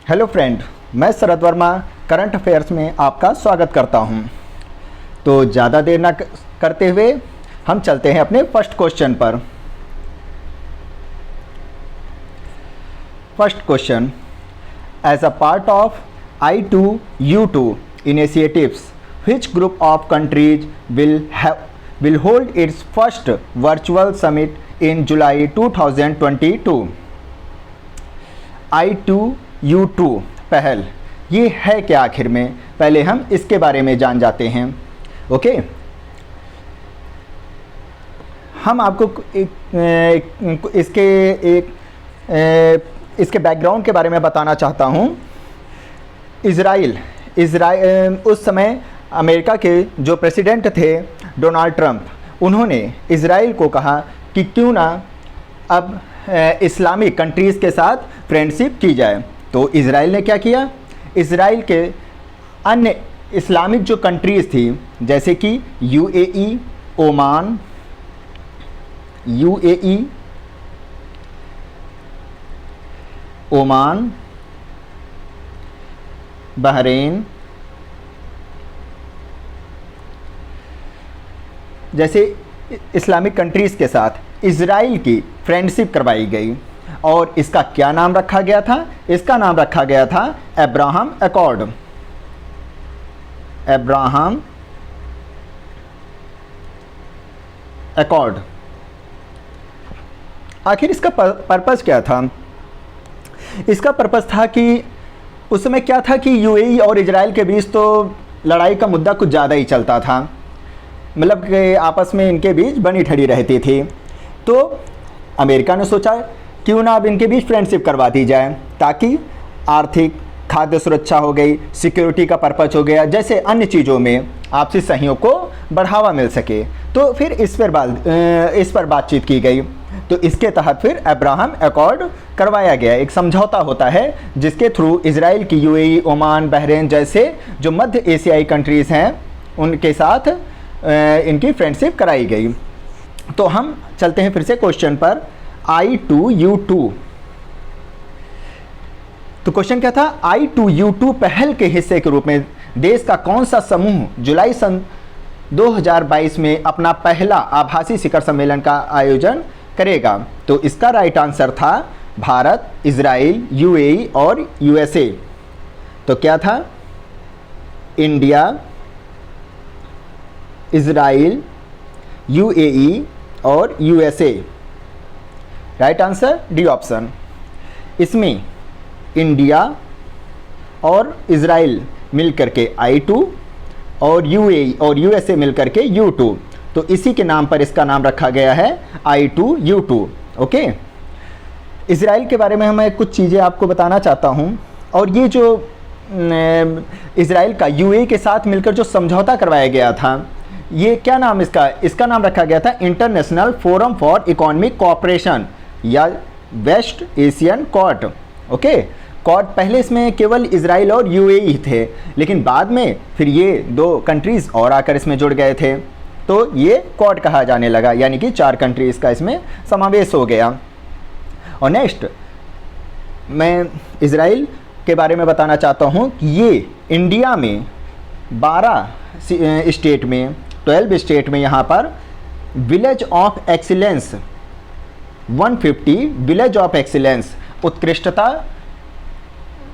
Hello friend, मैं शरद Verma current affairs में आपका स्वागत करता हूं। तो ज़्यादा देर ना करते हुए हम चलते हैं अपने फर्स्ट क्वेश्चन पर। First question, as a part of I2U2 initiatives, which group of countries will hold its first virtual summit in July 2022? I2U2 पहल ये है क्या आखिर में, पहले हम इसके बारे में जान जाते हैं। ओके, हम आपको इसके बैकग्राउंड के बारे में बताना चाहता हूँ। इज़राइल उस समय अमेरिका के जो प्रेसिडेंट थे डोनाल्ड ट्रंप, उन्होंने इज़राइल को कहा कि क्यों ना अब इस्लामिक कंट्रीज़ के साथ फ्रेंडशिप की जाए। तो इज़राइल ने क्या किया, इज़राइल के अन्य इस्लामिक जो कंट्रीज़ थी जैसे कि UAE, ओमान, बहरीन जैसे इस्लामिक कंट्रीज़ के साथ इज़राइल की फ्रेंडशिप करवाई गई। और इसका क्या नाम रखा गया था? इसका नाम रखा गया था अब्राहम अकॉर्ड। आखिर इसका पर्पस क्या था? इसका पर्पस था कि उस समय क्या था कि UAE और इजराइल के बीच तो लड़ाई का मुद्दा कुछ ज़्यादा ही चलता था, मतलब कि आपस में इनके बीच बनी ठड़ी रहती थी। तो अमेरिका ने सोचा क्यों ना अब इनके बीच फ्रेंडशिप करवा दी जाए, ताकि आर्थिक, खाद्य सुरक्षा हो गई, सिक्योरिटी का पर्पस हो गया, जैसे अन्य चीज़ों में आपसी सहयोग को बढ़ावा मिल सके। तो फिर इस पर बातचीत की गई। तो इसके तहत फिर अब्राहम अकॉर्ड करवाया गया। एक समझौता होता है जिसके थ्रू इजराइल की UAE, ओमान, बहरीन जैसे जो मध्य एशियाई कंट्रीज़ हैं उनके साथ इनकी फ्रेंडशिप कराई गई। तो हम चलते हैं फिर से क्वेश्चन पर, I2U2। तो क्वेश्चन क्या था? I2U2 पहल के हिस्से के रूप में देश का कौन सा समूह जुलाई सन 2022 में अपना पहला आभासी शिखर सम्मेलन का आयोजन करेगा? तो इसका राइट आंसर था भारत, इजराइल, UAE और USA। तो क्या था? इंडिया, इजराइल, UAE और USA। Right answer D option. इसमें इंडिया और इजराइल मिलकर के I2 और UAE और USA मिलकर के U2। तो इसी के नाम पर इसका नाम रखा गया है I2U2। ओके, इजराइल के बारे में मैं कुछ चीज़ें आपको बताना चाहता हूँ। और ये जो इजराइल का UAE के साथ मिलकर जो समझौता करवाया गया था, ये क्या नाम इसका नाम रखा गया था international forum for economic cooperation या West Asian court. Okay, court पहले इसमें केवल इजराइल और UAE थे, लेकिन बाद में फिर ये दो कंट्रीज़ और आकर इसमें जुड़ गए थे, तो ये कॉर्ट कहा जाने लगा, यानी कि 4 कंट्रीज़ का इसमें समावेश हो गया। और नेक्स्ट मैं इजराइल के बारे में बताना चाहता हूँ कि ये इंडिया में 12 स्टेट में 12 स्टेट में यहाँ पर village of excellence 150 village of excellence उत्कृष्टता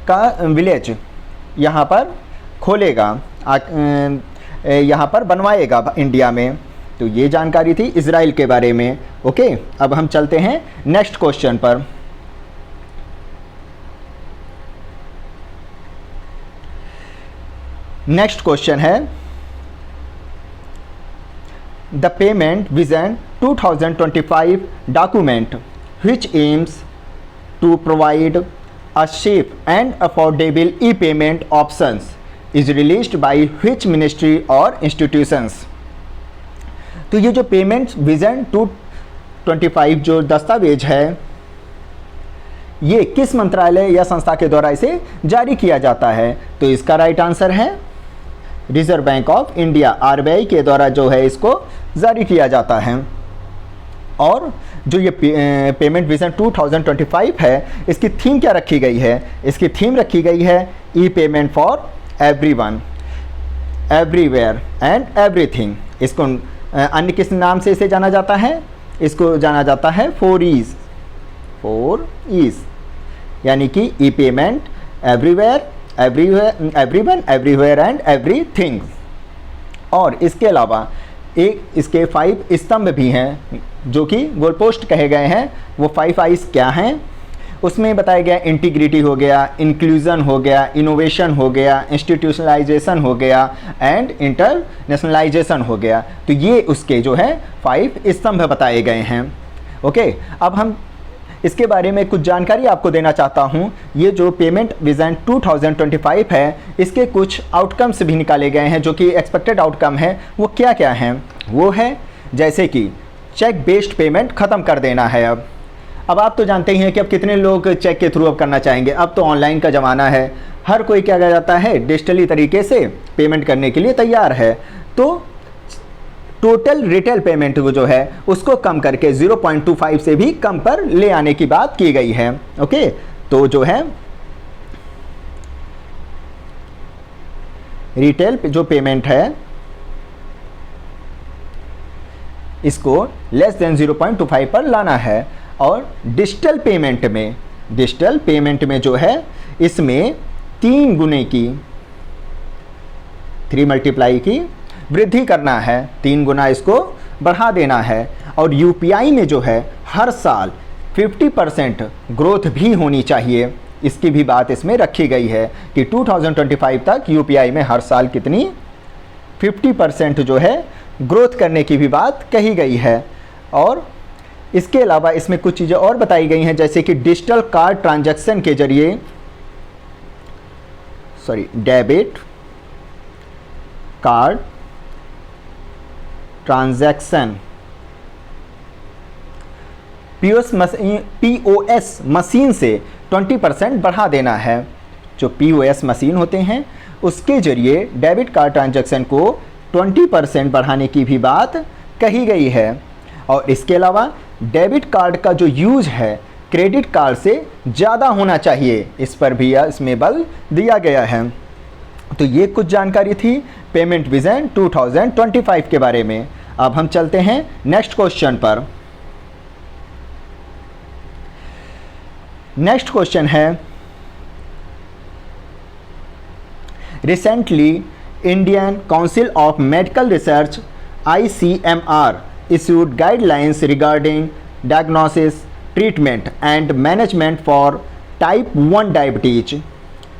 का विलेज यहाँ पर खोलेगा, यहाँ पर बनवाएगा इंडिया में। तो ये जानकारी थी इजराइल के बारे में। ओके, अब हम चलते हैं नेक्स्ट क्वेश्चन पर। नेक्स्ट क्वेश्चन है, the payment vision 2025 document which aims to provide a safe and affordable e-payment options is released by which ministry or institutions? तो ये जो पेमेंट विजन 2025 जो दस्तावेज है, ये किस मंत्रालय या संस्था के द्वारा इसे जारी किया जाता है? तो इसका राइट आंसर है reserve bank of India, RBI के द्वारा जो है इसको जारी किया जाता है। और जो ये पेमेंट विजन 2025 है, इसकी थीम क्या रखी गई है? इसकी थीम रखी गई है E payment for everyone, everywhere and everything. इसको अन्य किस नाम से इसे जाना जाता है? इसको जाना जाता है 4E's, 4E's, यानी कि E payment, everywhere, everyone, everywhere and everything. और इसके अलावा एक इसके 5 स्तंभ भी हैं जो कि गोल पोस्ट कहे गए हैं। वो 5 आइज क्या हैं? उसमें बताया गया इंटीग्रिटी हो गया, इंक्लूजन हो गया, इनोवेशन हो गया, इंस्टीट्यूशनलाइजेशन हो गया एंड इंटरनेशनलाइजेशन हो गया। तो ये उसके जो है 5 स्तंभ बताए गए हैं। ओके, अब हम इसके बारे में कुछ जानकारी आपको देना चाहता हूँ। ये जो पेमेंट विजन 2025 है, इसके कुछ आउटकम्स भी निकाले गए हैं जो कि एक्सपेक्टेड आउटकम है। वो क्या क्या हैं? वो है जैसे कि चेक बेस्ड पेमेंट ख़त्म कर देना है। अब आप तो जानते ही हैं कि अब कितने लोग चेक के थ्रू अब करना चाहेंगे। अब तो ऑनलाइन का ज़माना है, हर कोई क्या कहा जाता है, डिजिटली तरीके से पेमेंट करने के लिए तैयार है। तो टोटल रिटेल पेमेंट को जो है उसको कम करके 0.25 से भी कम पर ले आने की बात की गई है। ओके, तो जो है रिटेल जो पेमेंट है इसको लेस देन 0.25 पर लाना है। और डिजिटल पेमेंट में जो है इसमें 3 गुने की 3 मल्टीप्लाई की वृद्धि करना है, 3 गुना इसको बढ़ा देना है। और यूपीआई में जो है हर साल 50% ग्रोथ भी होनी चाहिए, इसकी भी बात इसमें रखी गई है कि 2025 तक यूपीआई में हर साल कितनी 50% जो है ग्रोथ करने की भी बात कही गई है। और इसके अलावा इसमें कुछ चीज़ें और बताई गई हैं जैसे कि डिजिटल कार्ड ट्रांजैक्शन के जरिए debit card transaction POS machine से 20% बढ़ा देना है। जो पीओएस मशीन होते हैं उसके जरिए डेबिट कार्ड ट्रांजैक्शन को 20% बढ़ाने की भी बात कही गई है। और इसके अलावा डेबिट कार्ड का जो यूज है क्रेडिट कार्ड से ज़्यादा होना चाहिए, इस पर भी इसमें बल दिया गया है। तो ये कुछ जानकारी थी पेमेंट विजन 2025 के बारे में। अब हम चलते हैं नेक्स्ट क्वेश्चन पर। नेक्स्ट क्वेश्चन है, recently Indian council of medical research ICMR issued guidelines regarding diagnosis, treatment and management for type 1 diabetes.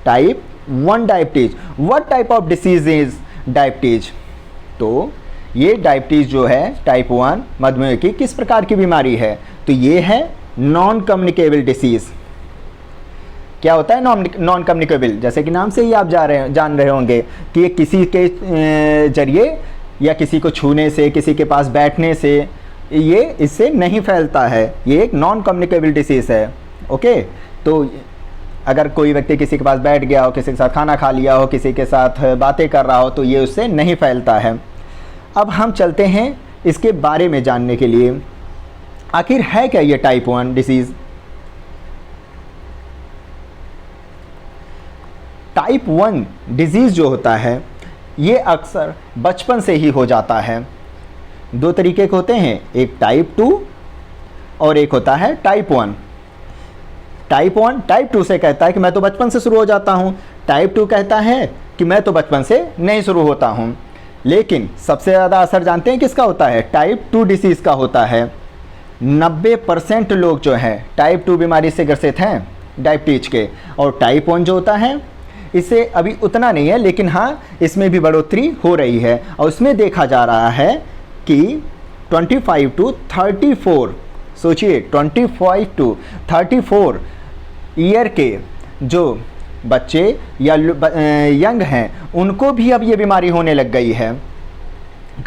Type 1 diabetes. What type of disease is diabetes? तो ये डायबिटीज़ जो है टाइप 1 मधुमेह की किस प्रकार की बीमारी है? तो ये है नॉन कम्युनिकेबल डिसीज़। क्या होता है नॉन कम्युनिकेबल? जैसे कि नाम से ही आप जान रहे होंगे कि ये किसी के जरिए या किसी को छूने से, किसी के पास बैठने से ये इससे नहीं फैलता है। ये एक नॉन कम्युनिकेबल डिसीज़ है। ओके, तो अगर कोई व्यक्ति किसी के पास बैठ गया हो, किसी के साथ खाना खा लिया हो, किसी के साथ बातें कर रहा हो तो ये उससे नहीं फैलता है। अब हम चलते हैं इसके बारे में जानने के लिए, आखिर है क्या ये टाइप 1 डिसीज़? टाइप 1 डिजीज़ जो होता है ये अक्सर बचपन से ही हो जाता है। 2 तरीके के होते हैं, एक टाइप 2 और एक होता है टाइप 1। टाइप 1 टाइप 2 से कहता है कि मैं तो बचपन से शुरू हो जाता हूँ। टाइप 2 कहता है कि मैं तो बचपन से नहीं शुरू होता हूँ। लेकिन सबसे ज़्यादा असर जानते हैं किसका होता है? टाइप 2 डिसीज़ का होता है। 90% लोग जो हैं टाइप 2 बीमारी से ग्रसित हैं डायबिटीज के। और टाइप 1 जो होता है इससे अभी उतना नहीं है, लेकिन हाँ इसमें भी बढ़ोतरी हो रही है। और उसमें देखा जा रहा है कि 25 to 34, सोचिए 25 to 34 ईयर के जो बच्चे या यंग हैं उनको भी अब ये बीमारी होने लग गई है।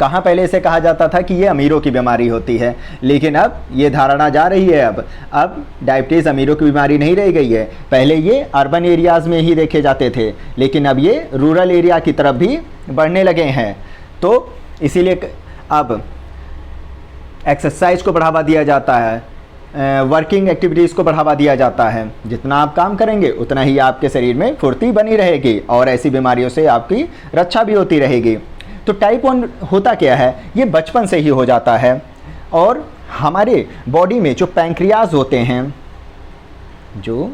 कहाँ पहले से कहा जाता था कि ये अमीरों की बीमारी होती है, लेकिन अब ये धारणा जा रही है। अब डायबिटीज़ अमीरों की बीमारी नहीं रह गई है। पहले ये अर्बन एरियाज़ में ही देखे जाते थे, लेकिन अब ये रूरल एरिया की तरफ भी बढ़ने लगे हैं। तो इसीलिए अब एक्सरसाइज को बढ़ावा दिया जाता है, वर्किंग एक्टिविटीज़ को बढ़ावा दिया जाता है। जितना आप काम करेंगे उतना ही आपके शरीर में फुर्ती बनी रहेगी और ऐसी बीमारियों से आपकी रक्षा भी होती रहेगी। तो टाइप 1 होता क्या है, ये बचपन से ही हो जाता है और हमारे बॉडी में जो पैंक्रियाज होते हैं, जो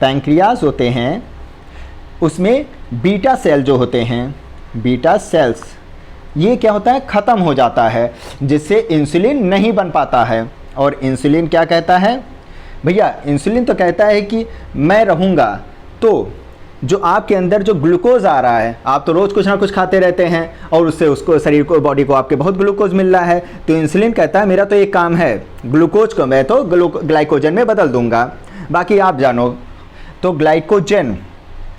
पैंक्रियाज होते हैं उसमें बीटा सेल जो होते हैं, बीटा सेल्स, ये क्या होता है, ख़त्म हो जाता है, जिससे इंसुलिन नहीं बन पाता है। और इंसुलिन क्या कहता है भैया, इंसुलिन तो कहता है कि मैं रहूँगा तो जो आपके अंदर जो ग्लूकोज आ रहा है, आप तो रोज़ कुछ ना कुछ खाते रहते हैं और उससे उसको शरीर को, बॉडी को आपके बहुत ग्लूकोज मिल रहा है, तो इंसुलिन कहता है मेरा तो एक काम है, ग्लूकोज को मैं तो ग्लाइकोजन में बदल दूंगा, बाकी आप जानो। तो ग्लाइकोजन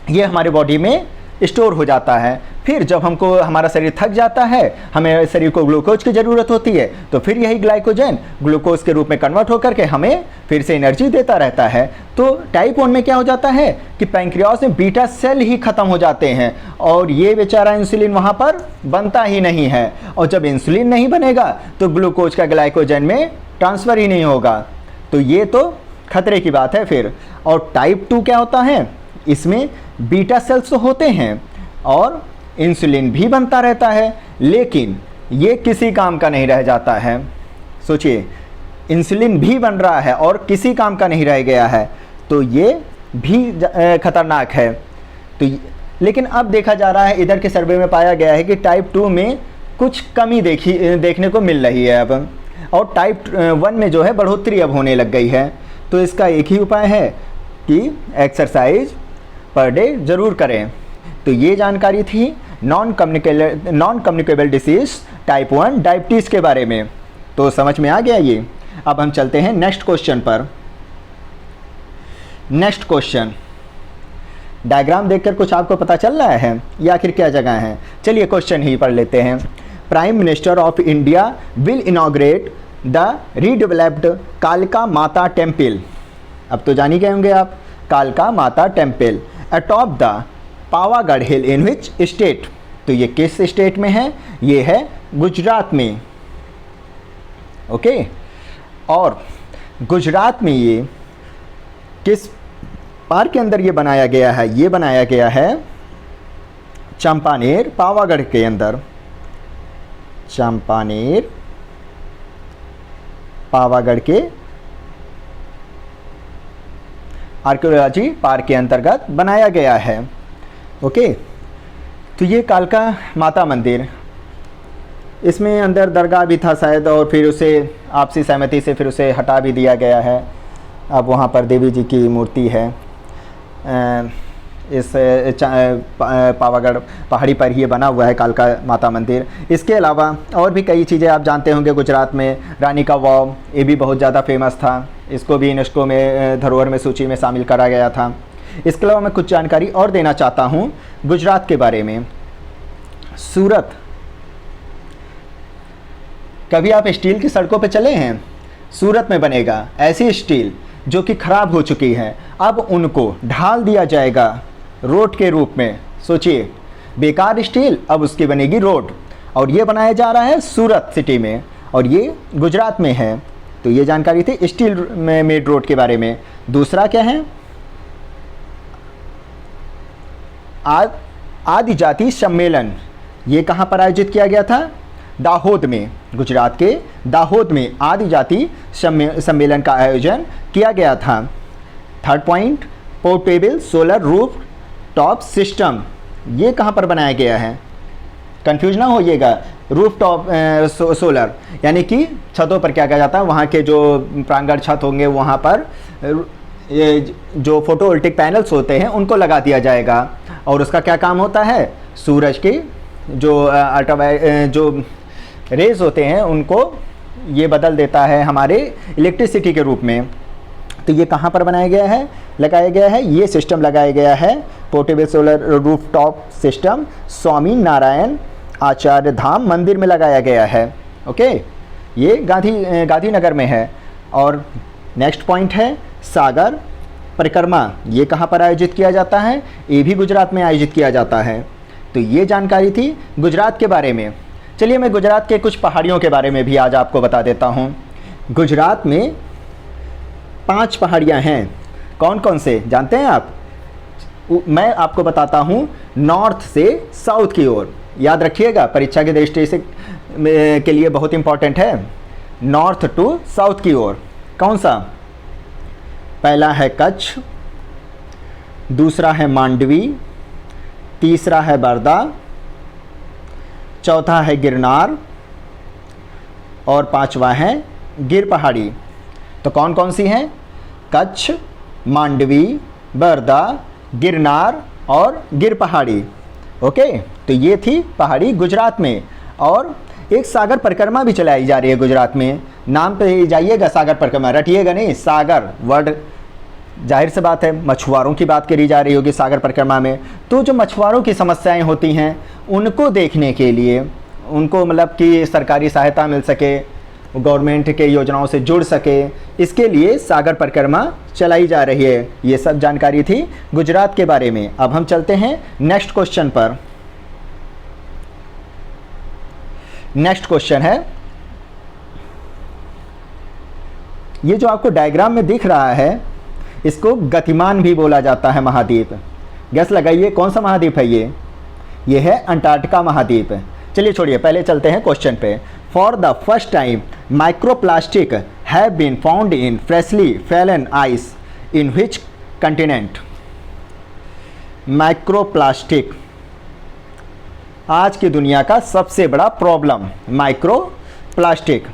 ये हमारे बॉडी में स्टोर हो जाता है। फिर जब हमको हमारा शरीर थक जाता है, हमें शरीर को ग्लूकोज की ज़रूरत होती है, तो फिर यही ग्लाइकोजन ग्लूकोज के रूप में कन्वर्ट होकर के हमें फिर से एनर्जी देता रहता है। तो टाइप 1 में क्या हो जाता है कि पैंक्रियास में बीटा सेल ही ख़त्म हो जाते हैं और ये बेचारा इंसुलिन वहाँ पर बनता ही नहीं है, और जब इंसुलिन नहीं बनेगा तो ग्लूकोज का ग्लाइकोजन में ट्रांसफ़र ही नहीं होगा। तो ये तो खतरे की बात है फिर। और टाइप 2 क्या होता है, इसमें बीटा सेल्स तो होते हैं और इंसुलिन भी बनता रहता है, लेकिन ये किसी काम का नहीं रह जाता है। सोचिए, इंसुलिन भी बन रहा है और किसी काम का नहीं रह गया है, तो ये भी खतरनाक है। तो लेकिन अब देखा जा रहा है, इधर के सर्वे में पाया गया है कि टाइप 2 में कुछ कमी देखने को मिल रही है अब, और टाइप 1 में जो है बढ़ोतरी अब होने लग गई है। तो इसका एक ही उपाय है कि एक्सरसाइज पर डे ज़रूर करें। तो ये जानकारी थी non communicable disease type 1 diabetes के बारे में। तो समझ में आ गया ये। अब हम चलते हैं नेक्स्ट क्वेश्चन पर। नेक्स्ट क्वेश्चन, डायग्राम देखकर कुछ आपको पता चल रहा है या आखिर क्या जगह है? चलिए क्वेश्चन ही पढ़ लेते हैं। Prime minister of India will inaugurate the redeveloped कालका माता टेम्पल। अब तो जान ही गए होंगे आप, कालका माता temple atop the Pavagadh hill in which state. तो ये किस स्टेट में है? ये है गुजरात में। ओके, और गुजरात में ये किस पार्क के अंदर ये बनाया गया है? ये बनाया गया है चंपानेर पावागढ़ के अंदर, चंपानेर पावागढ़ के आर्कियोलॉजी पार्क के अंतर्गत बनाया गया है। ओके, तो ये कालका माता मंदिर, इसमें अंदर दरगाह भी था शायद, और फिर उसे आपसी सहमति से फिर उसे हटा भी दिया गया है। अब वहाँ पर देवी जी की मूर्ति है। इस पावागढ़ पहाड़ी पर ही बना हुआ है कालका माता मंदिर। इसके अलावा और भी कई चीज़ें आप जानते होंगे। गुजरात में रानी का वाव, ये भी बहुत ज़्यादा फेमस था, इसको भी यूनेस्को में धरोहर में सूची में शामिल करा गया था। इसके अलावा मैं कुछ जानकारी और देना चाहता हूँ गुजरात के बारे में। सूरत, कभी आप स्टील की सड़कों पे चले हैं? सूरत में बनेगा ऐसी स्टील जो कि ख़राब हो चुकी है, अब उनको ढाल दिया जाएगा रोड के रूप में। सोचिए, बेकार स्टील अब उसकी बनेगी रोड, और ये बनाया जा रहा है सूरत सिटी में, और ये गुजरात में है। तो ये जानकारी थी स्टील में मेड रोड के बारे में। दूसरा क्या है? आदि जाति सम्मेलन, ये कहाँ पर आयोजित किया गया था? दाहोद में, गुजरात के दाहोद में आदि जाति सम्मेलन का आयोजन किया गया था। Third point, portable solar roof top system, ये कहाँ पर बनाया गया है? कंफ्यूज ना होइएगा, रूफ टॉप सोलर यानी कि छतों पर क्या किया जाता है, वहाँ के जो प्रांगण छत होंगे वहाँ पर ये जो फोटोवोल्टिक पैनल्स होते हैं उनको लगा दिया जाएगा। और उसका क्या काम होता है? सूरज की जो रेज होते हैं उनको ये बदल देता है हमारे इलेक्ट्रिसिटी के रूप में। तो ये कहाँ पर बनाया गया है, लगाया गया है? ये सिस्टम लगाया गया है portable solar roof top system Swami Narayan Acharya Dham मंदिर में लगाया गया है। ओके, ये गांधीनगर में है। और नेक्स्ट पॉइंट है सागर परिक्रमा, ये कहाँ पर आयोजित किया जाता है? ये भी गुजरात में आयोजित किया जाता है। तो ये जानकारी थी गुजरात के बारे में। चलिए मैं गुजरात के कुछ पहाड़ियों के बारे में भी आज आपको बता देता हूँ। गुजरात में 5 पहाड़ियाँ हैं, कौन कौन से जानते हैं आप? मैं आपको बताता हूँ, नॉर्थ से साउथ की ओर, याद रखिएगा परीक्षा की दृष्टि से के लिए बहुत इंपॉर्टेंट है। नॉर्थ टू साउथ की ओर कौन सा? पहला है कच्छ, दूसरा है मांडवी, तीसरा है बरदा, चौथा है गिरनार और पांचवा है गिर पहाड़ी। तो कौन कौन सी हैं? कच्छ, मांडवी, बरदा, गिरनार और गिर पहाड़ी। ओके, तो ये थी पहाड़ी गुजरात में। और एक सागर परिक्रमा भी चलाई जा रही है गुजरात में, नाम पे जाइएगा सागर परिक्रमा, रटिएगा नहीं, सागर वर्ड, जाहिर सी बात है मछुआरों की बात करी जा रही होगी सागर परिक्रमा में। तो जो मछुआरों की समस्याएं होती हैं उनको देखने के लिए, उनको मतलब कि सरकारी सहायता मिल सके, गवर्नमेंट के योजनाओं से जुड़ सके, इसके लिए सागर परिक्रमा चलाई जा रही है। ये सब जानकारी थी गुजरात के बारे में। अब हम चलते हैं नेक्स्ट क्वेश्चन पर। नेक्स्ट क्वेश्चन है, ये जो आपको डायग्राम में दिख रहा है इसको गतिमान भी बोला जाता है महाद्वीप। गैस लगाइए कौन सा महाद्वीप है ये है अंटार्कटिका महाद्वीप। चलिए छोड़िए, पहले चलते हैं क्वेश्चन पे। For the first time microplastic have been found in freshly fallen ice in which continent? Microplastic आज की दुनिया का सबसे बड़ा प्रॉब्लम, माइक्रोप्लास्टिक।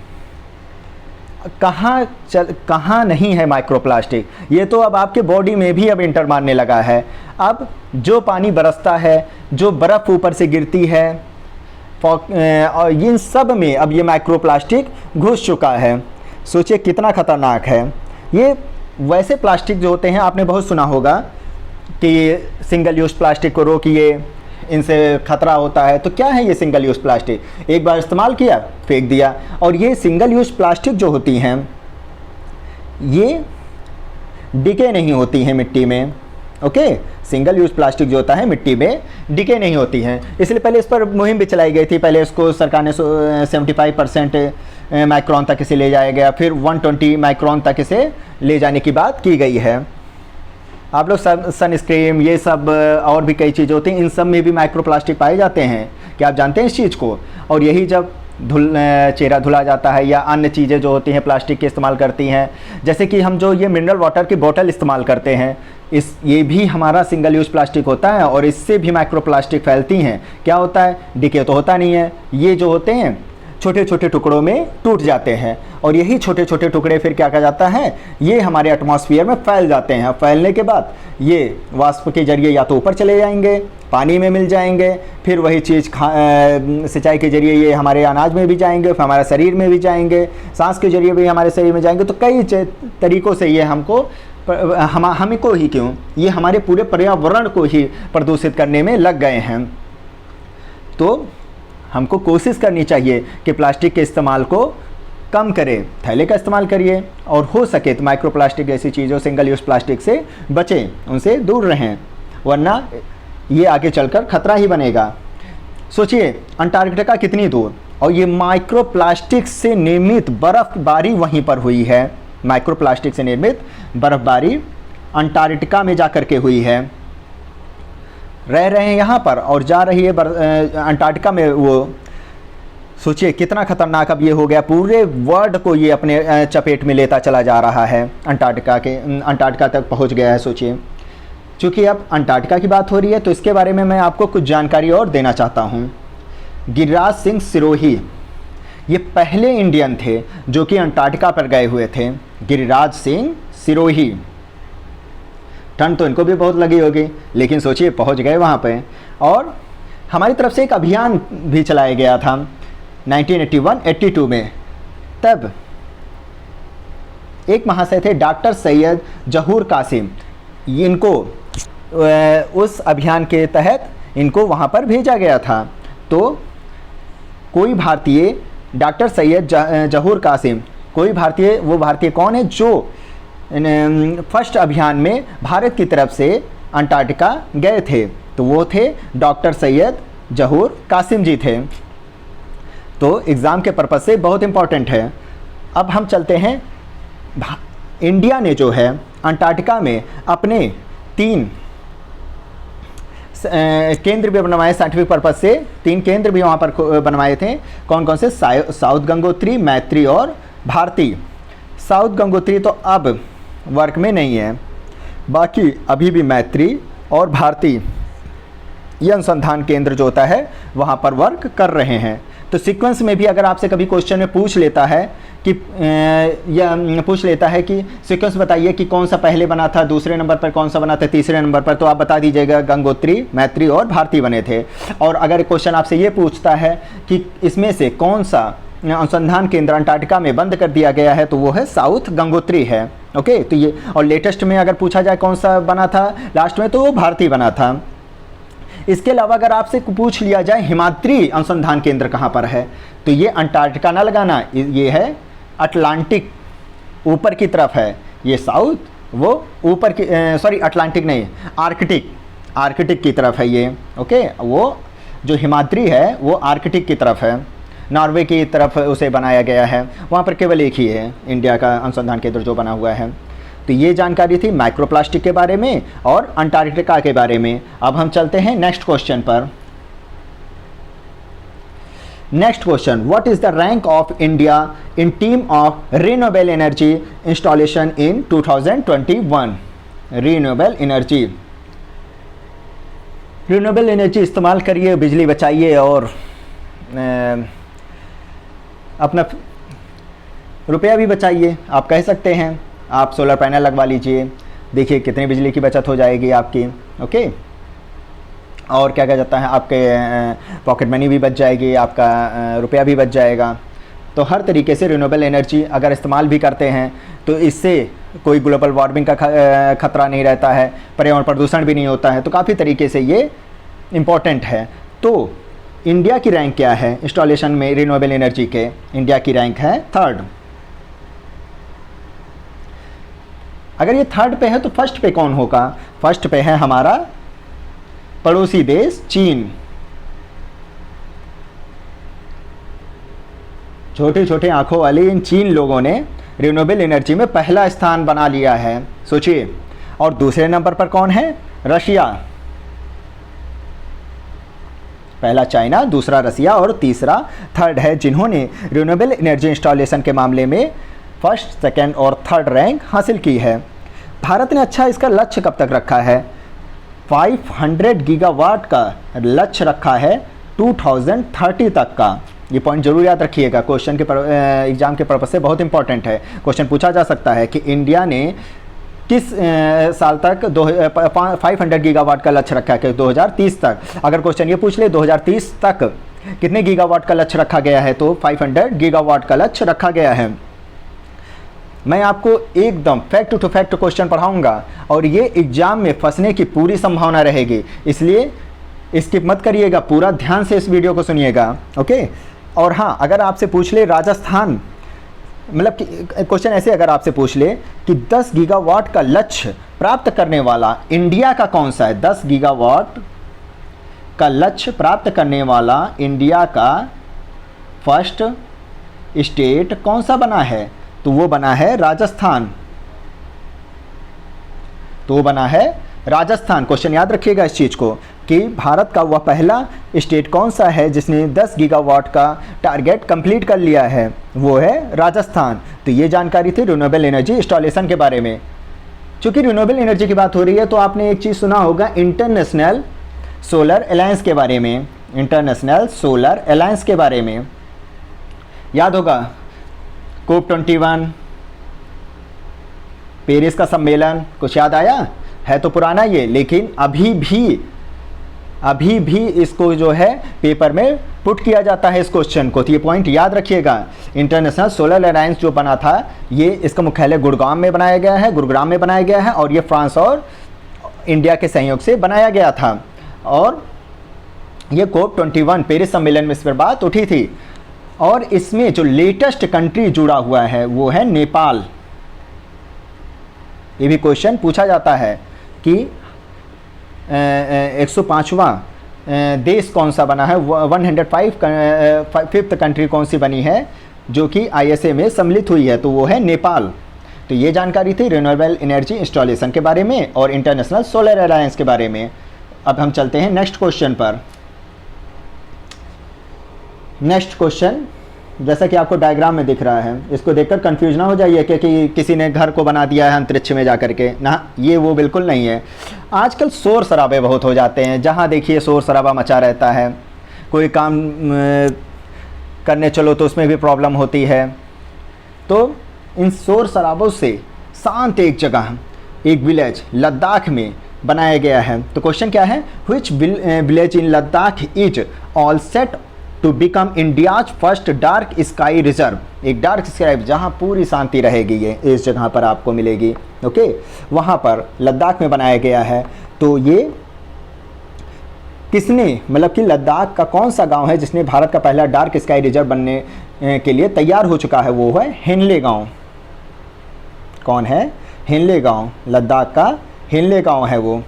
कहाँ नहीं है माइक्रोप्लास्टिक? ये तो अब आपके बॉडी में भी अब इंटर मारने लगा है। अब जो पानी बरसता है, जो बर्फ़ ऊपर से गिरती है, और इन सब में अब ये माइक्रोप्लास्टिक घुस चुका है। सोचिए कितना ख़तरनाक है ये। वैसे प्लास्टिक जो होते हैं आपने बहुत सुना होगा कि सिंगल यूज़ प्लास्टिक को रोकिए, इनसे खतरा होता है। तो क्या है ये सिंगल यूज़ प्लास्टिक? एक बार इस्तेमाल किया फेंक दिया। और ये सिंगल यूज़ प्लास्टिक जो होती हैं ये डिके नहीं होती हैं मिट्टी में। ओके, सिंगल यूज़ प्लास्टिक जो होता है मिट्टी में डिके नहीं होती हैं, इसलिए पहले इस पर मुहिम भी चलाई गई थी। पहले इसको सरकार ने 75% माइक्रोन तक इसे ले जाया गया, फिर 120 माइक्रोन तक इसे ले जाने की बात की गई है। आप लोग सनस्क्रीन ये सब और भी कई चीज़ें होती हैं, इन सब में भी माइक्रोप्लास्टिक पाए जाते हैं। क्या आप जानते हैं इस चीज़ को? और यही जब चेहरा धुला जाता है या अन्य चीज़ें जो होती हैं प्लास्टिक के इस्तेमाल करती हैं, जैसे कि हम जो ये मिनरल वाटर की बोतल इस्तेमाल करते हैं, ये भी हमारा सिंगल यूज़ प्लास्टिक होता है और इससे भी माइक्रोप्लास्टिक फैलती हैं। क्या होता है? डिके तो होता नहीं है, ये जो होते हैं छोटे छोटे टुकड़ों में टूट जाते हैं और यही छोटे छोटे टुकड़े फिर क्या कहा जाता है, ये हमारे एटमॉस्फेयर में फैल जाते हैं। फैलने के बाद ये वाष्प के जरिए या तो ऊपर चले जाएंगे, पानी में मिल जाएंगे, फिर वही चीज़ सिंचाई के जरिए ये हमारे अनाज में भी जाएंगे, फिर हमारे शरीर में भी जाएंगे, सांस के जरिए भी हमारे शरीर में जाएंगे। तो कई तरीक़ों से ये हमें को ही क्यों, ये हमारे पूरे पर्यावरण को ही प्रदूषित करने में लग गए हैं। तो हमको कोशिश करनी चाहिए कि प्लास्टिक के इस्तेमाल को कम करें, थैले का इस्तेमाल करिए और हो सके तो माइक्रोप्लास्टिक जैसी चीज़ों, सिंगल यूज़ प्लास्टिक से बचें, उनसे दूर रहें, वरना ये आगे चलकर खतरा ही बनेगा। सोचिए अंटार्कटिका कितनी दूर, और ये माइक्रोप्लास्टिक से निर्मित बर्फ़बारी वहीं पर हुई है। माइक्रोप्लास्टिक से निर्मित बर्फ़बारी अंटार्कटिका में जा कर के हुई है। रह रहे हैं यहाँ पर और जा रही है अंटार्कटिका में। वो सोचिए कितना खतरनाक अब ये हो गया, पूरे वर्ल्ड को ये अपने चपेट में लेता चला जा रहा है। अंटार्कटिका तक पहुँच गया है। सोचिए, चूँकि अब अंटार्कटिका की बात हो रही है तो इसके बारे में मैं आपको कुछ जानकारी और देना चाहता हूँ। गिरिराज सिंह सिरोही ये पहले इंडियन थे जो कि अंटार्कटिका पर गए हुए थे। गिरिराज सिंह सिरोही, ठंड तो इनको भी बहुत लगी होगी, लेकिन सोचिए पहुंच गए वहाँ पे। और हमारी तरफ से एक अभियान भी चलाया गया था 1981-82 में। तब एक महाशय थे डॉक्टर सैयद जहूर कासिम, इनको उस अभियान के तहत इनको वहाँ पर भेजा गया था। तो कोई भारतीय, डॉक्टर सैयद जहूर कासिम, कोई भारतीय, वो भारतीय कौन है जो फर्स्ट अभियान में भारत की तरफ से अंटार्कटिका गए थे? तो वो थे डॉक्टर सैयद जहूर कासिम जी थे। तो एग्ज़ाम के पर्पज़ से बहुत इम्पॉर्टेंट है। अब हम चलते हैं, इंडिया ने जो है अंटार्कटिका में अपने 3 केंद्र भी बनवाए साइंटिफिक पर्पज से, 3 केंद्र भी वहाँ पर बनवाए थे। कौन कौन से? साउथ गंगोत्री, मैत्री और भारती। साउथ गंगोत्री तो अब वर्क में नहीं है, बाकी अभी भी मैत्री और भारती ये अनुसंधान केंद्र जो होता है वहाँ पर वर्क कर रहे हैं। तो सीक्वेंस में भी अगर आपसे कभी क्वेश्चन में पूछ लेता है कि सीक्वेंस बताइए कि कौन सा पहले बना था, दूसरे नंबर पर कौन सा बना था, तीसरे नंबर पर, तो आप बता दीजिएगा गंगोत्री, मैत्री और भारती बने थे। और अगर क्वेश्चन आपसे ये पूछता है कि इसमें से कौन सा अनुसंधान केंद्र अंटार्कटिका में बंद कर दिया गया है, तो वो है साउथ गंगोत्री है। ओके, तो ये, और लेटेस्ट में अगर पूछा जाए कौन सा बना था लास्ट में, तो वो भारती बना था। इसके अलावा अगर आपसे पूछ लिया जाए हिमाद्री अनुसंधान केंद्र कहाँ पर है, तो ये अंटार्कटिका ना लगाना, ये है अटलांटिक, ऊपर की तरफ है। ये साउथ, वो ऊपर की, सॉरी अटलांटिक नहीं, आर्कटिक की तरफ है ये। ओके, वो जो हिमाद्री है वो आर्कटिक की तरफ है, नॉर्वे की तरफ उसे बनाया गया है। वहाँ पर केवल एक ही है इंडिया का अनुसंधान केंद्र जो बना हुआ है। तो ये जानकारी थी माइक्रोप्लास्टिक के बारे में और अंटार्कटिका के बारे में। अब हम चलते हैं नेक्स्ट क्वेश्चन पर। Next question, what is the rank of India in team of renewable energy installation in 2021? Renewable energy इस्तेमाल करिए, बिजली बचाइए और अपना रुपया भी बचाइए, आप कह सकते हैं। आप सोलर पैनल लगवा लीजिए, देखिए कितनी बिजली की बचत हो जाएगी आपकी। ओके, और क्या कहा जाता है, आपके पॉकेट मनी भी बच जाएगी, आपका रुपया भी बच जाएगा। तो हर तरीके से रिन्यूएबल एनर्जी अगर इस्तेमाल भी करते हैं तो इससे कोई ग्लोबल वार्मिंग का खतरा नहीं रहता है, पर्यावरण प्रदूषण भी नहीं होता है। तो काफ़ी तरीके से ये इम्पॉर्टेंट है। तो इंडिया की रैंक क्या है इंस्टॉलेशन में रिन्यूएबल एनर्जी के? इंडिया की रैंक है 3rd। अगर ये 3rd पे है तो फर्स्ट पे कौन होगा? फर्स्ट पे है हमारा पड़ोसी देश चीन। छोटे छोटे आंखों वाले इन चीन लोगों ने रिन्यूएबल एनर्जी में पहला स्थान बना लिया है, सोचिए। और दूसरे नंबर पर कौन है? रशिया। पहला चाइना, दूसरा रसिया और तीसरा 3rd है, जिन्होंने रिन्यूएबल एनर्जी इंस्टॉलेशन के मामले में 1st, 2nd और 3rd रैंक हासिल की है। भारत ने अच्छा इसका लक्ष्य कब तक रखा है? 500 गीगावाट का लक्ष्य रखा है 2030 तक का। ये पॉइंट जरूर याद रखिएगा, क्वेश्चन के एग्जाम के पर्पज से बहुत इंपॉर्टेंट है। क्वेश्चन पूछा जा सकता है कि इंडिया ने किस साल तक 500 गीगावाट का लक्ष्य रखा है, 2030 तक। अगर क्वेश्चन ये पूछ ले 2030 तक कितने गीगावाट का लक्ष्य रखा गया है, तो 500 गीगावाट का लक्ष्य रखा गया है। मैं आपको एकदम फैक्ट टू फैक्ट क्वेश्चन पढ़ाऊंगा और ये एग्जाम में फंसने की पूरी संभावना रहेगी, इसलिए स्किप मत करिएगा, पूरा ध्यान से इस वीडियो को सुनिएगा। ओके, और हाँ, अगर आपसे पूछ ले राजस्थान, मतलब कि क्वेश्चन ऐसे अगर आपसे पूछ ले कि 10 गीगावाट का लक्ष्य प्राप्त करने वाला इंडिया का कौन सा है, 10 गीगावाट का लक्ष्य प्राप्त करने वाला इंडिया का फर्स्ट स्टेट कौन सा बना है, तो वो बना है राजस्थान। तो वो बना है राजस्थान। क्वेश्चन याद रखिएगा इस चीज़ को कि भारत का वह पहला स्टेट कौन सा है जिसने 10 गीगावाट का टारगेट कंप्लीट कर लिया है, वो है राजस्थान। तो ये जानकारी थी रिन्यूएबल एनर्जी इंस्टॉलेशन के बारे में। चूँकि रिन्यूएबल एनर्जी की बात हो रही है तो आपने एक चीज़ सुना होगा इंटरनेशनल सोलर अलायंस के बारे में। इंटरनेशनल सोलर अलायंस के बारे में याद होगा, COP21, पेरिस का सम्मेलन, कुछ याद आया? है तो पुराना ये, लेकिन अभी भी इसको जो है पेपर में पुट किया जाता है इस क्वेश्चन को। तो ये पॉइंट याद रखिएगा। इंटरनेशनल सोलर अलायंस जो बना था, ये इसका मुख्यालय गुड़गांव में बनाया गया है, गुरुग्राम में बनाया गया है, और ये फ्रांस और इंडिया के सहयोग से बनाया गया था। और ये COP21 पेरिस सम्मेलन में इस पर बात उठी थी। और इसमें जो लेटेस्ट कंट्री जुड़ा हुआ है वो है नेपाल। ये भी क्वेश्चन पूछा जाता है कि 105वां देश कौन सा बना है, 105th कंट्री कौन सी बनी है, जो कि ISA में सम्मिलित हुई है, तो वो है नेपाल। तो ये जानकारी थी रिन्यूएबल एनर्जी इंस्टॉलेशन के बारे में और इंटरनेशनल सोलर अलायंस के बारे में। अब हम चलते हैं नेक्स्ट क्वेश्चन पर। नेक्स्ट क्वेश्चन जैसा कि आपको डायग्राम में दिख रहा है, इसको देखकर कंफ्यूज ना हो जाइए कि किसी ने घर को बना दिया है अंतरिक्ष में जाकर के, ना, ये वो बिल्कुल नहीं है। आजकल शोर शराबे बहुत हो जाते हैं, जहाँ देखिए शोर शराबा मचा रहता है। कोई काम करने चलो तो उसमें भी प्रॉब्लम होती है। तो इन शोर शराबों से शांत एक जगह, एक विलेज लद्दाख में बनाया गया है। तो क्वेश्चन क्या है, which village in Ladakh is all set to become India's first dark sky reserve. एक डार्क स्काई जहाँ पूरी शांति रहेगी, ये इस जगह पर आपको मिलेगी। ओके, वहाँ पर लद्दाख में बनाया गया है। तो ये किसने, मतलब कि लद्दाख का कौन सा गांव है जिसने भारत का पहला डार्क स्काई रिजर्व बनने के लिए तैयार हो चुका है, वो है हेनले गांव। कौन है, हेनले गांव, लद्दाख का हेनले गांव है वो।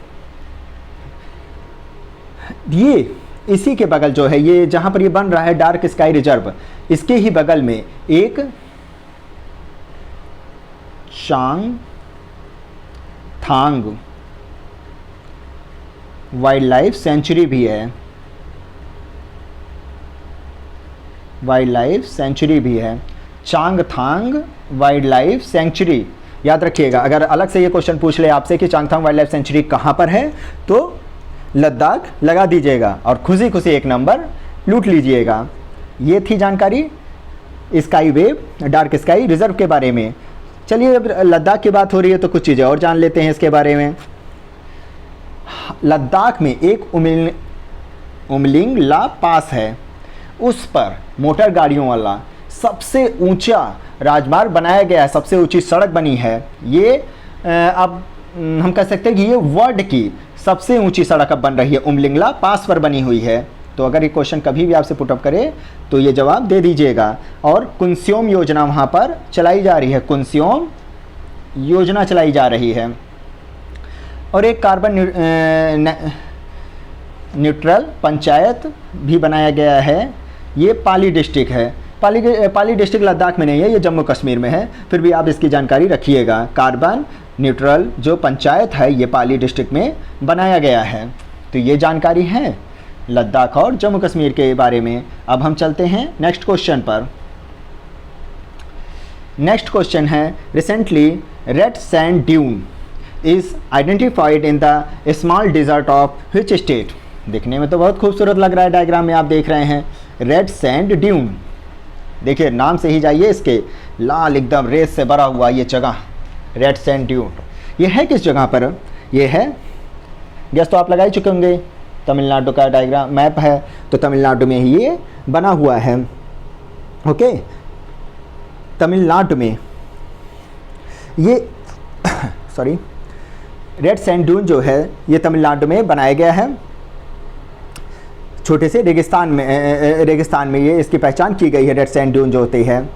ये इसी के बगल जो है, ये जहाँ पर ये बन रहा है डार्क स्काई रिजर्व, इसके ही बगल में एक चांगथांग वाइल्ड लाइफ सेंचुरी भी है। वाइल्ड लाइफ सेंचुरी भी है, चांगथांग वाइल्ड लाइफ सेंचुरी। याद रखिएगा, अगर अलग से ये क्वेश्चन पूछ ले आपसे कि चांगथांग वाइल्ड लाइफ सेंचुरी कहाँ पर है, तो लद्दाख लगा दीजिएगा और खुशी खुशी एक नंबर लूट लीजिएगा। ये थी जानकारी sky wave dark sky reserve के बारे में। चलिए, अब लद्दाख की बात हो रही है तो कुछ चीज़ें और जान लेते हैं इसके बारे में। लद्दाख में एक उमलिंग ला पास है, उस पर मोटर गाड़ियों वाला सबसे ऊंचा राजमार्ग बनाया गया है, सबसे ऊंची सड़क बनी है। ये अब हम कह सकते हैं कि ये वर्ल्ड की सबसे ऊंची सड़क अब बन रही है, उमलिंगला पास पर बनी हुई है। तो अगर ये क्वेश्चन कभी भी आपसे पुटअप करे तो ये जवाब दे दीजिएगा। और कुंस्योम योजना वहाँ पर चलाई जा रही है, कुंस्योम योजना चलाई जा रही है। और एक कार्बन न्यूट्रल पंचायत भी बनाया गया है, ये पाली डिस्ट्रिक्ट है। पाली डिस्ट्रिक्ट लद्दाख में नहीं है, ये जम्मू कश्मीर में है, फिर भी आप इसकी जानकारी रखिएगा। कार्बन न्यूट्रल जो पंचायत है ये पाली डिस्ट्रिक्ट में बनाया गया है। तो ये जानकारी है लद्दाख और जम्मू कश्मीर के बारे में। अब हम चलते हैं नेक्स्ट क्वेश्चन पर। नेक्स्ट क्वेश्चन है, recently red sand dune is identified in the small desert of which state. देखने में तो बहुत खूबसूरत लग रहा है, डायग्राम में आप देख रहे हैं रेड सैंड ड्यून। देखिए नाम से ही जाइए, इसके लाल एकदम रेत से भरा हुआ ये जगह रेड सैंड ड्यून, ये है किस जगह पर, ये है, गैस तो आप लगा ही चुके होंगे, तमिलनाडु का डायग्राम मैप है, तो तमिलनाडु में ही ये बना हुआ है। ओके, तमिलनाडु में ये सॉरी रेड सैंड ड्यून जो है ये तमिलनाडु में बनाया गया है, छोटे से रेगिस्तान में ये इसकी पहचान की गई है, रेड सैंड ड्यून जो होती है।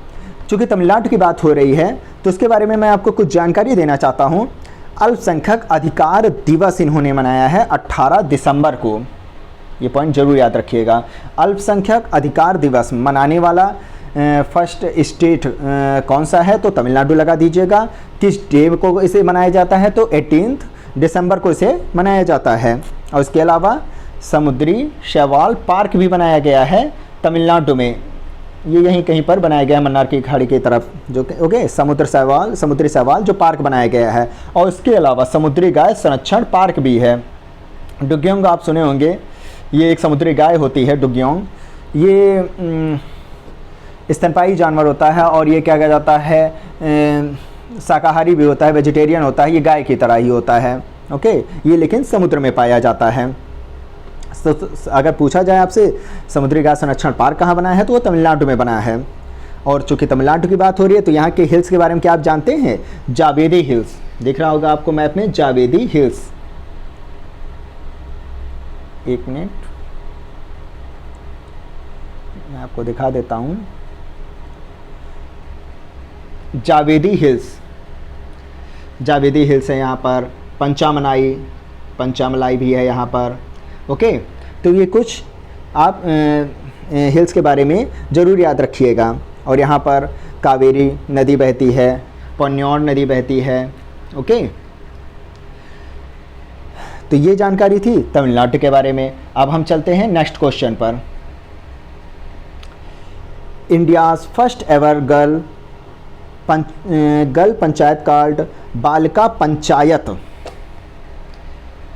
चूँकि तमिलनाडु की बात हो रही है तो उसके बारे में मैं आपको कुछ जानकारी देना चाहता हूँ। अल्पसंख्यक अधिकार दिवस इन्होंने मनाया है 18 दिसंबर को, ये पॉइंट जरूर याद रखिएगा। अल्पसंख्यक अधिकार दिवस मनाने वाला फर्स्ट स्टेट कौन सा है, तो तमिलनाडु लगा दीजिएगा। किस डे को इसे मनाया जाता है, तो 18 दिसंबर को इसे मनाया जाता है। और इसके अलावा समुद्री शैवाल पार्क भी बनाया गया है तमिलनाडु में, ये यहीं कहीं पर बनाया गया है मन्नार की खाड़ी की तरफ, जो ओके समुद्री शैवाल जो पार्क बनाया गया है। और इसके अलावा समुद्री गाय संरक्षण पार्क भी है। डुग्योंग आप सुने होंगे, ये एक समुद्री गाय होती है डुग्योंग, ये स्तनपायी जानवर होता है और ये क्या कहा जाता है, शाकाहारी भी होता है, वेजिटेरियन होता है, ये गाय की तरह ही होता है। ओके, ये लेकिन समुद्र में पाया जाता है। तो अगर पूछा जाए आपसे समुद्री गाय संरक्षण पार्क कहाँ बना है, तो वो तमिलनाडु में बना है। और चूँकि तमिलनाडु की बात हो रही है तो यहाँ के हिल्स के बारे में क्या आप जानते हैं, जावेदी हिल्स दिख रहा होगा आपको मैप में, जावेदी हिल्स। एक मिनट मैं आपको दिखा देता हूँ, जावेदी हिल्स है यहाँ पर। पंचामलाई भी है यहाँ पर। ओके, तो ये कुछ आप हिल्स के बारे में ज़रूर याद रखिएगा। और यहाँ पर कावेरी नदी बहती है, पन्योर नदी बहती है। ओके, तो ये जानकारी थी तमिलनाडु के बारे में। अब हम चलते हैं नेक्स्ट क्वेश्चन पर। India's first ever girl panchayat called Balika panchayat.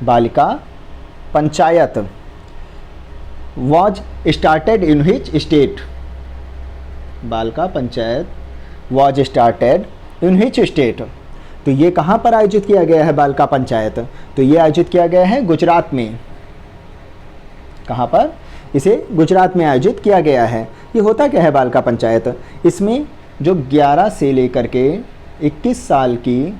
Balika panchayat was started in which state? Balika panchayat was started in which state? तो ये कहाँ पर आयोजित किया गया है बालिका पंचायत? तो ये आयोजित किया गया है गुजरात में। कहाँ पर? इसे गुजरात में आयोजित किया गया है। ये होता क्या है बालिका पंचायत? इसमें जो 11 से लेकर के 21 साल की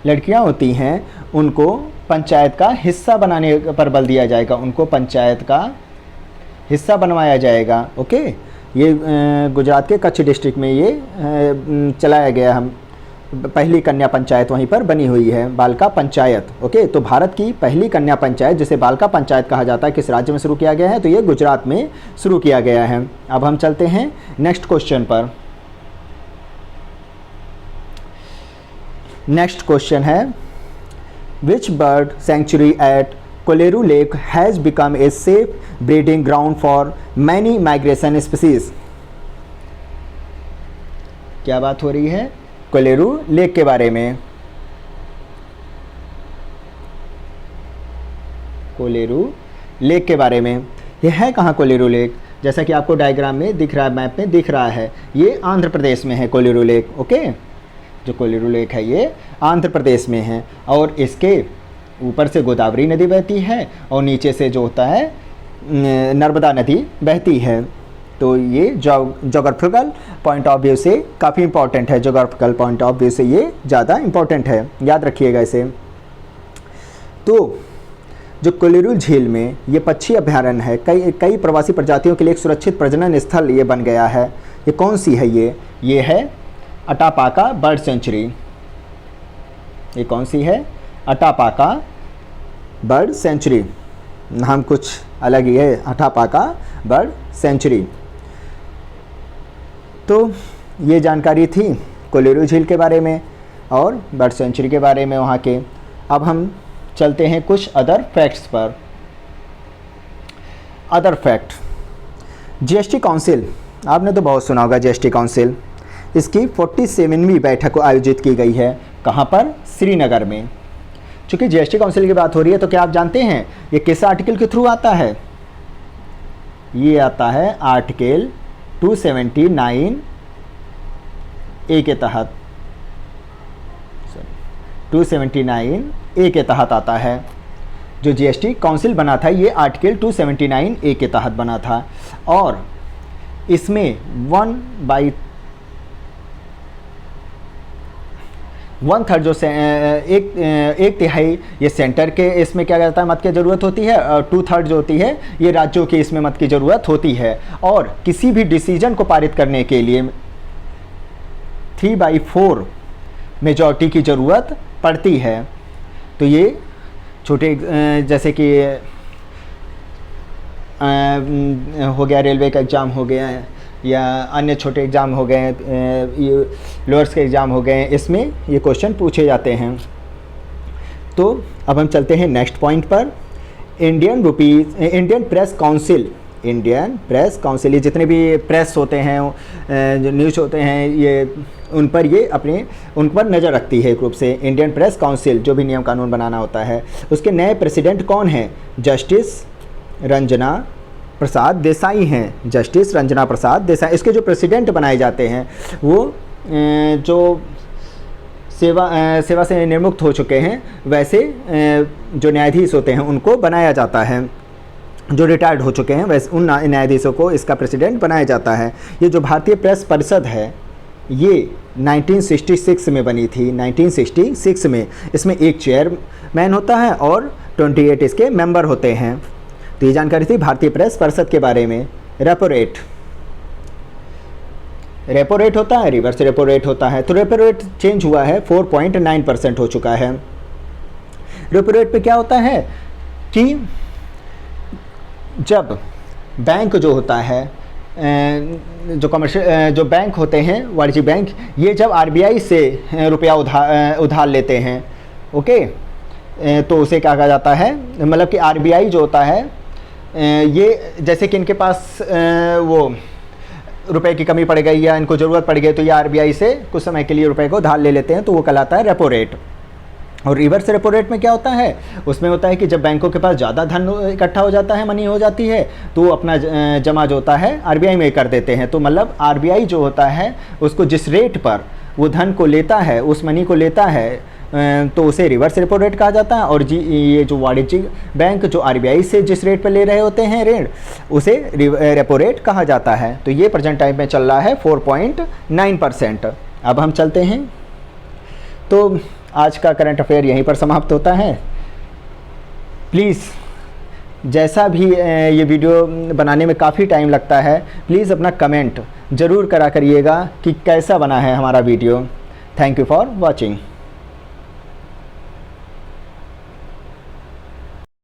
लड़कियां होती हैं उनको पंचायत का हिस्सा बनाने पर बल दिया जाएगा, उनको पंचायत का हिस्सा बनवाया जाएगा। ओके, ये गुजरात के कच्छ डिस्ट्रिक्ट में ये चलाया गया। हम पहली कन्या पंचायत वहीं पर बनी हुई है, बालिका पंचायत। ओके, तो भारत की पहली कन्या पंचायत जिसे बालिका पंचायत कहा जाता है किस राज्य में शुरू किया गया है? तो ये गुजरात में शुरू किया गया है। अब हम चलते हैं नेक्स्ट क्वेश्चन पर। नेक्स्ट क्वेश्चन है which bird sanctuary at Kolleru lake has become a safe breeding ground for many migration species? क्या बात हो रही है? कोलेरू लेक के बारे में। कोलेरू लेक के बारे में। ये है कहाँ कोलेरू लेक? जैसा कि आपको डायग्राम में दिख रहा है, मैप में दिख रहा है, ये आंध्र प्रदेश में है कोलेरू लेक। ओके, जो कोलेरू लेक है ये आंध्र प्रदेश में है और इसके ऊपर से गोदावरी नदी बहती है और नीचे से जो होता है नर्मदा नदी बहती है। तो ये जोग्राफिकल पॉइंट ऑफ व्यू से काफ़ी इंपॉर्टेंट है। जोग्राफिकल पॉइंट ऑफ व्यू से ये ज़्यादा इंपॉर्टेंट है, याद रखिएगा इसे। तो जो कोलेरू झील में ये पक्षी अभ्यारण्य है, कई प्रवासी प्रजातियों के लिए एक सुरक्षित प्रजनन स्थल ये बन गया है। ये कौन सी है? ये है अटापाका बर्ड सेंचुरी। ये कौन सी है? अटापाका बर्ड सेंचुरी। नाम कुछ अलग ही है, अटापाका बर्ड सेंचुरी। तो ये जानकारी थी कोलेरू झील के बारे में और बर्ड सेंचुरी के बारे में वहाँ के। अब हम चलते हैं कुछ अदर फैक्ट्स पर। अदर फैक्ट, जीएसटी काउंसिल, आपने तो बहुत सुना होगा जीएसटी काउंसिल। इसकी 47वीं बैठक आयोजित की गई है। कहाँ पर? श्रीनगर में। चूँकि जीएसटी काउंसिल की बात हो रही है तो क्या आप जानते हैं ये किस आर्टिकल के थ्रू आता है? ये आता है आर्टिकल 279 ए के तहत। 279 ए के तहत आता है। जो जीएसटी काउंसिल बना था ये आर्टिकल 279 ए के तहत बना था और इसमें 1/3 जो से एक तिहाई ये सेंटर के इसमें क्या कहता है मत की ज़रूरत होती है और 2/3 जो होती है ये राज्यों के इसमें मत की ज़रूरत होती है। और किसी भी डिसीजन को पारित करने के लिए 3/4 मेजॉरिटी की ज़रूरत पड़ती है। तो ये छोटे जैसे कि हो गया रेलवे का एग्ज़ाम हो गया या अन्य छोटे एग्ज़ाम हो गए, लोअर्स के एग्ज़ाम हो गए, इसमें ये क्वेश्चन पूछे जाते हैं। तो अब हम चलते हैं नेक्स्ट पॉइंट पर। Indian press council. Indian press council, ये जितने भी प्रेस होते हैं जो न्यूज़ होते हैं ये उन पर उन पर नज़र रखती है एक रूप से। इंडियन प्रेस काउंसिल जो भी नियम कानून बनाना होता है। उसके नए प्रेसिडेंट कौन हैं? जस्टिस रंजना प्रसाद देसाई हैं। जस्टिस रंजना प्रसाद देसाई इसके जो प्रेसिडेंट बनाए जाते हैं वो जो सेवा से निर्मुक्त हो चुके हैं वैसे जो न्यायाधीश होते हैं उनको बनाया जाता है। जो रिटायर्ड हो चुके हैं वैसे उन न्यायाधीशों को इसका प्रेसिडेंट बनाया जाता है। ये जो भारतीय प्रेस परिषद है ये 1966 में बनी थी। 1966 में इसमें एक चेयरमैन होता है और 28 इसके मेंबर होते हैं। तो ये जानकारी थी भारतीय प्रेस परिषद के बारे में। रेपो रेट होता है, रिवर्स रेपो रेट होता है। तो रेपो रेट चेंज हुआ है, 4.9% हो चुका है। रेपो रेट पे क्या होता है कि जब बैंक जो होता है, जो कमर्शियल जो बैंक होते हैं, वाणिज्यिक बैंक, ये जब आरबीआई से रुपया उधार लेते हैं, ओके, तो उसे क्या कहा जाता है, मतलब कि आरबीआई जो होता है, ये जैसे कि इनके पास वो रुपए की कमी पड़ गई या इनको ज़रूरत पड़ गई, तो ये आरबीआई से कुछ समय के लिए रुपए को उधार ले लेते हैं, तो वो कहलाता है रेपो रेट। और रिवर्स रेपो रेट में क्या होता है, उसमें होता है कि जब बैंकों के पास ज़्यादा धन इकट्ठा हो जाता है, मनी हो जाती है, तो वो अपना जमा जो होता है आरबीआई में कर देते हैं। तो मतलब आरबीआई जो होता है उसको जिस रेट पर वो धन को लेता है, उस मनी को लेता है, तो उसे रिवर्स रेपो रेट कहा जाता है। और ये जो वाणिज्यिक बैंक जो आरबीआई से जिस रेट पर ले रहे होते हैं ऋण, उसे रेपो रेट कहा जाता है। तो ये प्रेजेंट टाइम में चल रहा है 4.9%। अब हम चलते हैं, तो आज का करंट अफेयर यहीं पर समाप्त होता है। प्लीज़, जैसा भी ये वीडियो बनाने में काफ़ी टाइम लगता है, प्लीज़ अपना कमेंट ज़रूर करा करिएगा कि कैसा बना है हमारा video. Thank you for watching.